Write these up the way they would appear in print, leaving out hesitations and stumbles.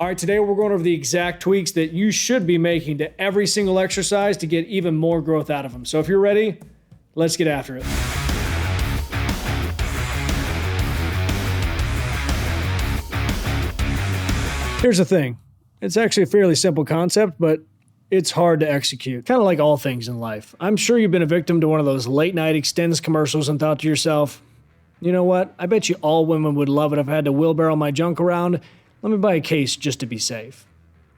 All right, today we're going over the exact tweaks that you should be making to every single exercise to get even more growth out of them. So if you're ready, let's get after it. Here's the thing. It's actually a fairly simple concept, but it's hard to execute. Kind of like all things in life. I'm sure you've been a victim to one of those late night extends commercials and thought to yourself, you know what? I bet you all women would love it if I had to wheelbarrow my junk around. Let me buy a case just to be safe.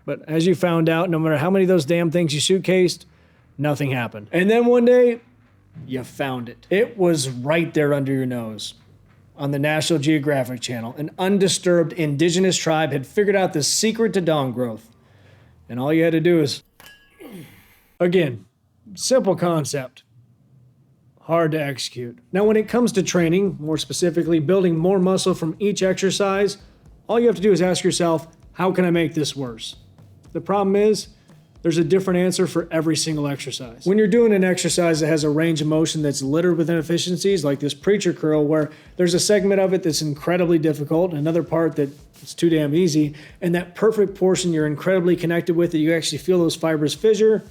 But as you found out, no matter how many of those damn things you suitcased, nothing happened. And then one day, you found it. It was right there under your nose. On the National Geographic Channel, an undisturbed indigenous tribe had figured out the secret to dong growth. And all you had to do is, again, simple concept, hard to execute. Now, when it comes to training, more specifically building more muscle from each exercise, all you have to do is ask yourself, how can I make this worse? The problem is, there's a different answer for every single exercise. When you're doing an exercise that has a range of motion that's littered with inefficiencies, like this preacher curl, where there's a segment of it that's incredibly difficult, another part that it's too damn easy, and that perfect portion you're incredibly connected with that you actually feel those fibers fissure,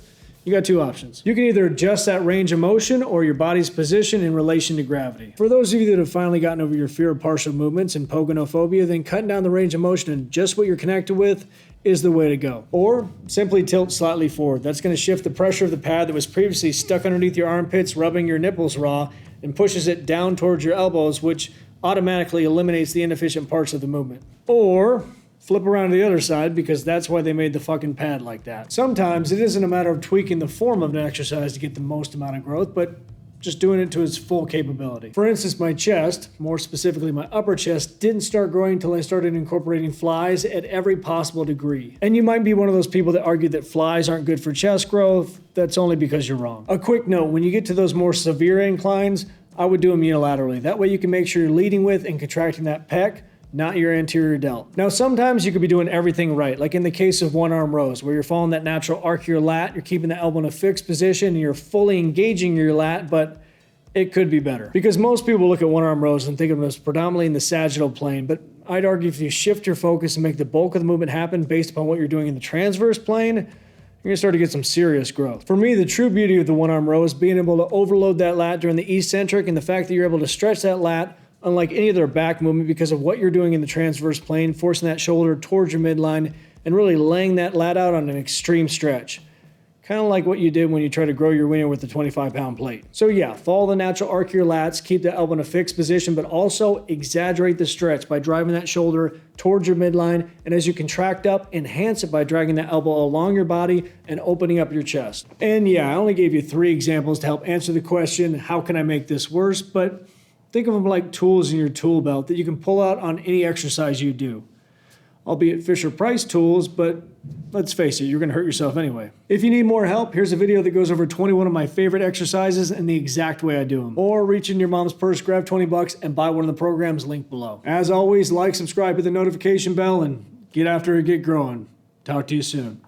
you got two options. You can either adjust that range of motion or your body's position in relation to gravity. For those of you that have finally gotten over your fear of partial movements and pogonophobia, then cutting down the range of motion and just what you're connected with is the way to go. Or simply tilt slightly forward. That's going to shift the pressure of the pad that was previously stuck underneath your armpits, rubbing your nipples raw, and pushes it down towards your elbows, which automatically eliminates the inefficient parts of the movement. Or flip around to the other side, because that's why they made the fucking pad like that. Sometimes it isn't a matter of tweaking the form of an exercise to get the most amount of growth, but just doing it to its full capability. For instance, my chest, more specifically my upper chest, didn't start growing until I started incorporating flies at every possible degree. And you might be one of those people that argue that flies aren't good for chest growth. That's only because you're wrong. A quick note, when you get to those more severe inclines, I would do them unilaterally. That way you can make sure you're leading with and contracting that pec, not your anterior delt. Now, sometimes you could be doing everything right, like in the case of one arm rows, where you're following that natural arc of your lat, you're keeping the elbow in a fixed position, and you're fully engaging your lat, but it could be better. Because most people look at one arm rows and think of them as predominantly in the sagittal plane, but I'd argue if you shift your focus and make the bulk of the movement happen based upon what you're doing in the transverse plane, you're gonna start to get some serious growth. For me, the true beauty of the one arm row is being able to overload that lat during the eccentric, and the fact that you're able to stretch that lat unlike any other back movement because of what you're doing in the transverse plane, forcing that shoulder towards your midline and really laying that lat out on an extreme stretch. Kind of like what you did when you try to grow your wiener with the 25-pound plate. So yeah, follow the natural arc of your lats, keep the elbow in a fixed position, but also exaggerate the stretch by driving that shoulder towards your midline, and as you contract up, enhance it by dragging that elbow along your body and opening up your chest. And yeah, I only gave you 3 examples to help answer the question, how can I make this worse? But think of them like tools in your tool belt that you can pull out on any exercise you do. Albeit Fisher-Price tools, but let's face it, you're gonna hurt yourself anyway. If you need more help, here's a video that goes over 21 of my favorite exercises and the exact way I do them. Or reach in your mom's purse, grab 20 bucks, and buy one of the programs linked below. As always, like, subscribe, hit the notification bell, and get after it, get growing. Talk to you soon.